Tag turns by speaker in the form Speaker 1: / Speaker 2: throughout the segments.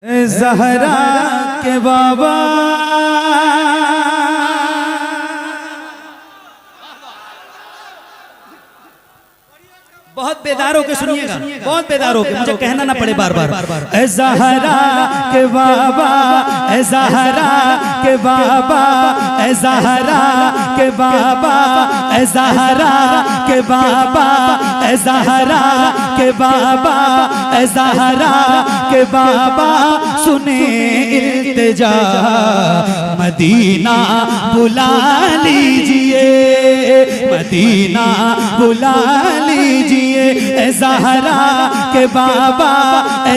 Speaker 1: ज़हरा के बाबा बहुत बेदारों के सुनिएगा, बहुत बेदारों के, मुझे कहना ना पड़े बार बार। ज़हरा के बाबा, ज़हरा के बाबा, ज़हरा के बाबा, ज़हरा के बाबा, ज़हरा के बाबा, ज़हरा के बाबा सुने इल्तिजा मदीना बुला लीजिए, मदीना बुला लीजिए। ज़हरा के बाबा,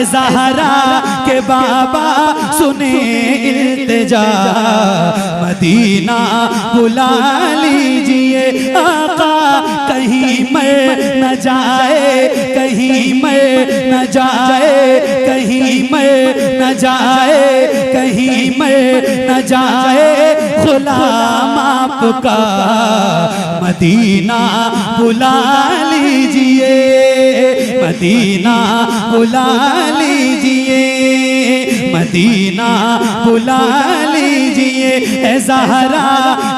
Speaker 1: ज़हरा के बाबा सुने इल्तिजा मदीना बुला लीजिए। आका कहीं मैं न जाए, कहीं मैं न जाए, कहीं मैं न जाए, कहीं मैं न जाए गुलाम आपका मदीना बुला लीजिए, मदीना बुला लीजिए, मदीना बुला लीजिए। ज़हरा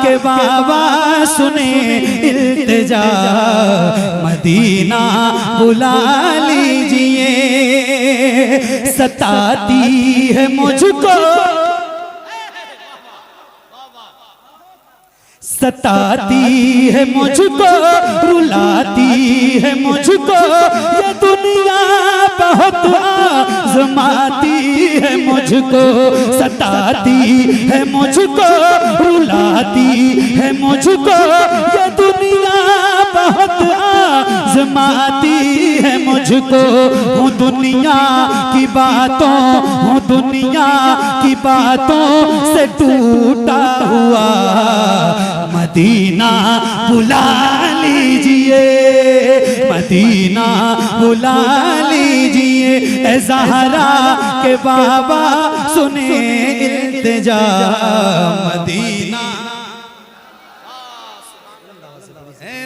Speaker 1: के बाबा सुने इल्तिजा मदीना बुला लीजिए। सताती है मुझको, सताती है मुझको, रुलाती है मुझको ये दुनिया, बहुत आज़माती है मुझको। सताती है मुझको, रुलाती है मुझको ये दुनिया, बहुत आज़माती है मुझको। हूँ दुनिया की बातों, हूँ दुनिया की बातों से टूटा हुआ मदीना बुला लीजिए, मदीना बुला ज़हरा के बाबा सुने इल्तिजा मदीना।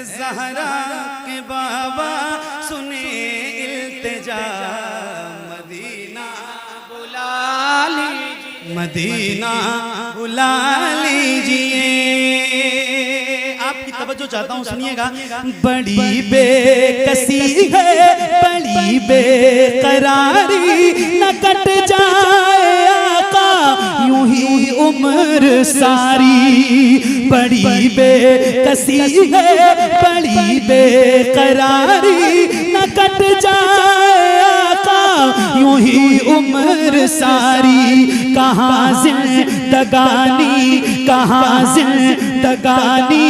Speaker 1: ज़हरा के बाबा सुने इल्तिजा मदीना बुला लीजिए, मदीना बुला लीजिए। आपकी तवज्जो चाहता हूँ, सुनिएगा। बड़ी बेकसी है, बड़ी बेकरारी, न कट जाए आका यूं ही उम्र सारी। बड़ी बेकसी है, बड़ी बेकरारी, न कट जाए आका यूं ही उम्र सारी। कहाँ जिंदगानी, कहाँ जिंदगानी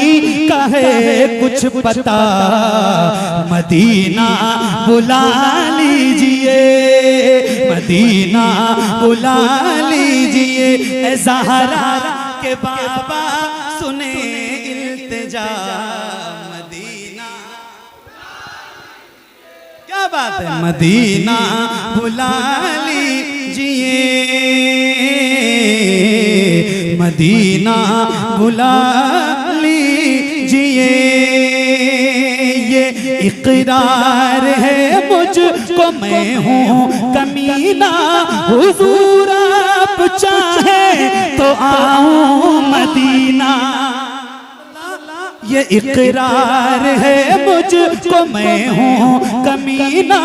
Speaker 1: कहे कुछ पता, मदीना बुला लीजिए, मदीना बुला लीजिए। ज़हरा के बाबा सुने इल्तिजा मदीना, क्या बात है, मदीना बुला लीजिए, मदीना बुला लीजिए। ये इकरार है मुझको मैं हूँ कमीना, हुजूर आप चाहे तो आऊँ मदीना। ये इकरार है मुझको मैं हूँ कमीना,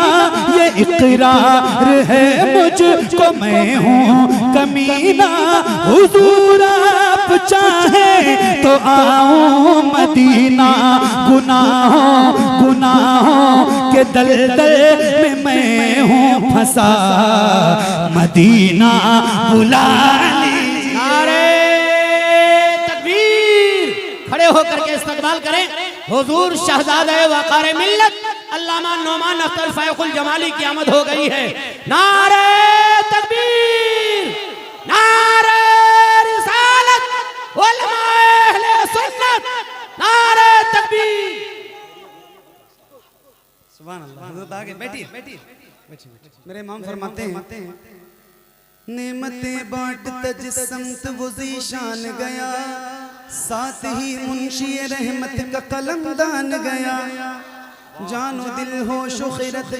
Speaker 1: ये इकरार है मुझको मैं हूँ कमीना। हुजूर आप चाहे तो आऊँ मदीना। गुनाहों गुनाहों के दलदल में मैं हूँ फंसा, मदीना बुला लीजिए।
Speaker 2: नारे तकबीर, खड़े होकर के इस्तकबाल करें हुजूर शहजादे वक़ार मिल्लत अल्लामा नौमान अख्तर फ़ैक़ुल जमाली की आमद हो गई है। नारे तकबीर, नारे रिसालत, उलमाए अहले सुन्नत, नारे तकबीर।
Speaker 1: सुभान अल्लाह। हज़रत आगे बैठिए, बैठिए, मेरे इमाम फरमाते हैं, नेमतें बांटता जिस समत वो ज़ीशान गया, साथ ही मुंशी रहमत का कलमदान गया। जानो दिल हो शुखरत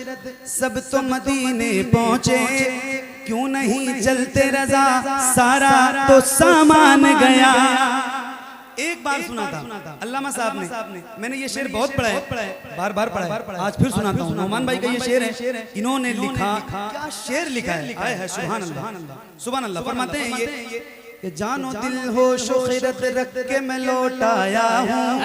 Speaker 1: सब तो मदीने पहुँचे, क्यों नहीं चलते रजा, सारा तो सामान गया। एक बार सुना था अल्लामा साहब ने, मैंने ये शेर बहुत पढ़ा है, बार बार पढ़ा है, आज फिर सुनाता हूँ। नौमान भाई का ये शेर है, इन्होंने लिखा, क्या शेर लिखा है, आए है सुभान अल्लाह सुभान अल्लाह। फरमाते हैं ये जानो दिल हो शुखरत रख के मैं लौट आया हूँ,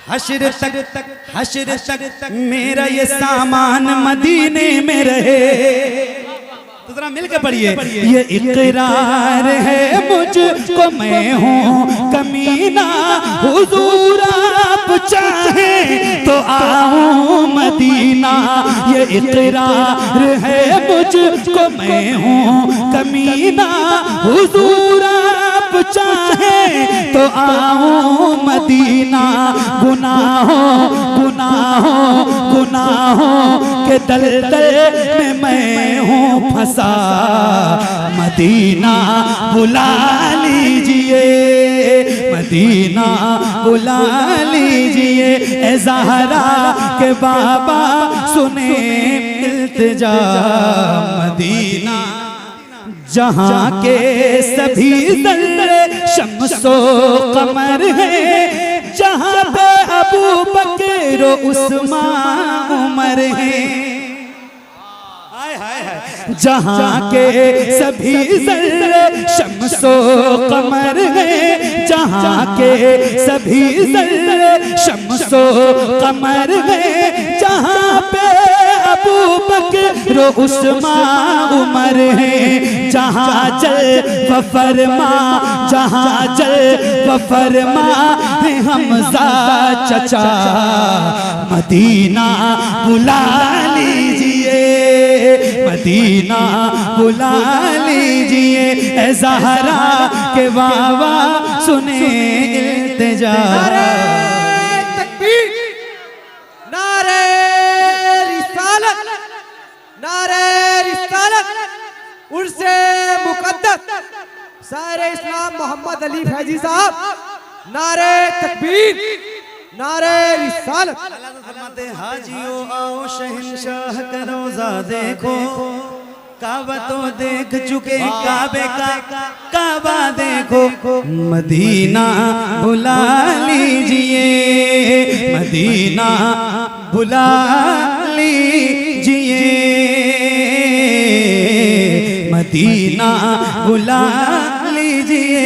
Speaker 1: हश्र तक मेरा ये सामान मदीने में रहे। तो जरा मिलकर पढ़िए, ये इकरार है मुझको मैं हूँ कमीना, हुजूर आप चाहे तो आऊँ मदीना। ये इकरार है मुझको मैं हूँ कमीना, हुजूर आप चाहे तो आऊँ मदीना। गुनाहों के दलदल में मैं हूँ फंसा, मदीना बुला लीजिए, मदीना बुला लीजिए। ए ज़हरा के बाबा सुने इल्तिजा, मदीना जहाँ के सभी ज़र्रे शम्सो कमर है, जहाँ पे अबू बकर उस्मान उमर है। जहाँ के सभी ज़र्रे शम्सो कमर है, जहाँ के सभी ज़र्रे शम्सो कमर है, जहाँ पे अबू बकर उस्मान उमर है। जहाँ जल वफरमा, जहाँ जल वफरमा है हमजा चचा, मदीना बुला लीजिए, मदीना बुला लीजिए। ए ज़हरा के बाबा सुने इल्तिजा।
Speaker 3: नारे तकबीर, नारे रिसालत, नारे रिसालत, उर्से मुक़द्दस सारे इस्लाम मोहम्मद अली फैजी साहब, नारे तकबीर, नारे रिसालत।
Speaker 1: फरमाते हाजियो आओ शहंशाह का रोज़ा देखो, काबा तो देख चुके काबे का काबा देखो, मदीना बुला लीजिए, मदीना बुला लीजिए, मदीना बुला लीजिए।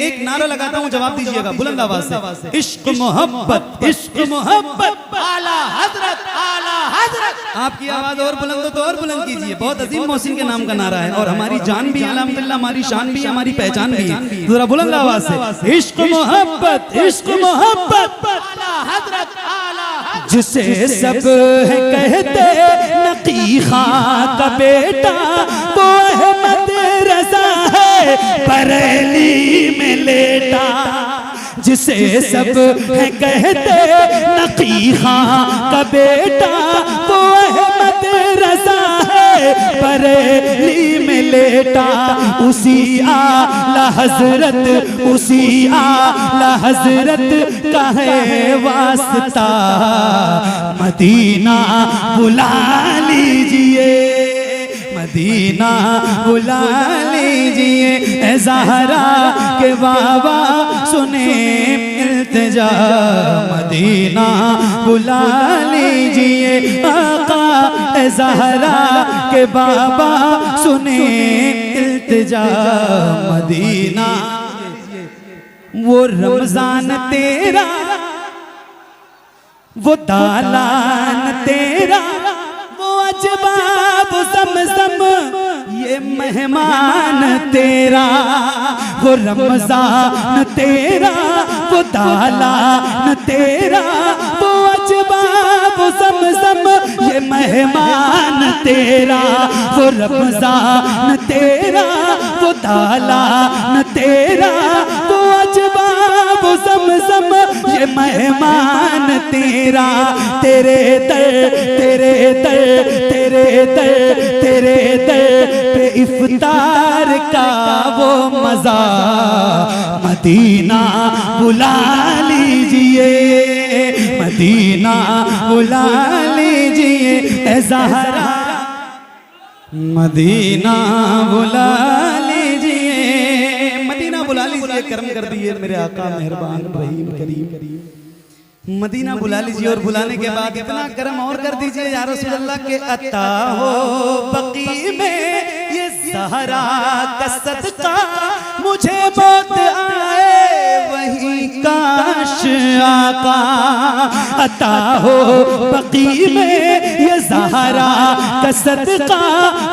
Speaker 1: एक नारा लगाता हूँ, जवाब दीजिएगा बुलंद आवाज से। इश्क मोहब्बत, इश्क मोहब्बत,
Speaker 2: आला हजरत, आला हजरत।
Speaker 1: आपकी आवाज और बुलंद हो तो और बुलंद कीजिए। बहुत अजीम मोहसिन के नाम का नारा है और हमारी जान भी है अल्हम्दुलिल्लाह, हमारी शान भी है, हमारी पहचान भी है। जरा बुलंद आवाज से, इश्क मोहब्बत, इश्क मोहब्बत,
Speaker 2: आला हजरत, आला हजरत।
Speaker 1: जिसे सब है कहते नकी खां का बेटा, वो अहमद रज़ा है बरेली में लेटा। जिसे सब है कहते नकी खां का बेटा, वो अहमद रज़ा है बरेली में लेटा। उसी आला हजरत, उसी आला हजरत का है वास्ता, मदीना बुला लीजिए, मदीना बुला लीजिए। ए ज़हरा के बाबा सुने इल्तिजा, मदीना बुला लीजिए। आका ए ज़हरा के बाबा सुने इल्तिजा, मदीना। वो रमजान तेरा, वो दालान तेरा, वो अजबाब ज़मज़म ये मेहमान तेरा। वो रमजान तेरा, वो दालान तेरा, वो अजबाब ज़मज़म ये मेहमान तेरा। वो रमजान तेरा, वो दालान तेरा, वो अजबाब ज़मज़म ये मेहमान तेरा। तेरे दर, तेरे दर, तेरे दर, तेरे दर पे इफ्तार का वो मज़ा, मदीना बुला लीजिए, मदीना बुला लीजिए। ए ज़हरा मदीना बुला लीजिए, मदीना बुला लीजिए, करम कर दिए मेरे आका मेहरबान रहीम करीम। मदीना बुला लीजिए और बुलाने के बाद इतना करम और कर दीजिए या रसूल अल्लाह के अता हो बकी में ये ज़हरा का सदका मुझे मौत आए वही काश आका। अता हो बकी में ये ज़हरा का सदका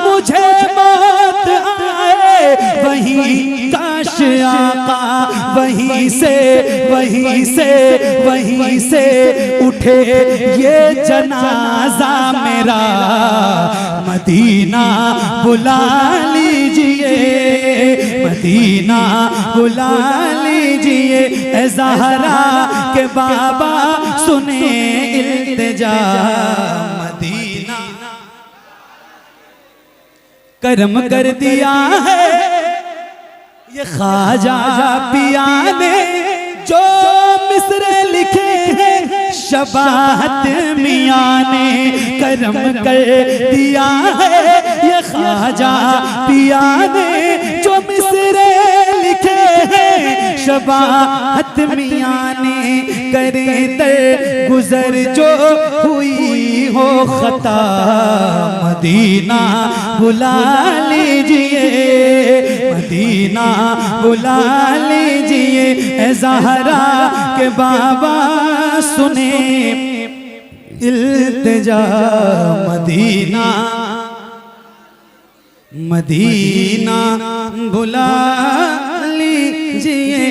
Speaker 1: मुझे मौत आए वही काश आका। वहीं से उठे ये जनाजा मेरा, मदीना बुला लीजिए, मदीना बुला लीजिए। ए ज़हरा के बाबा सुने इल्तिजा, मदीना करम कर दिया है ये ख्वाजा पिया ने जो मिसरे लिखे हैं शबाहत मियाँ ने। करम कर दिया है ये ख्वाजा पिया ने जो मिसरे लिखे हैं शबाहत मियाँ ने। करे दर गुजर जो हुई हो खता, मदीना बुला लीजिए, मदीना बुला लीजिए। ए ज़हरा के बाबा सुने इल्तिजा, मदीना मदीना बुला लीजिए।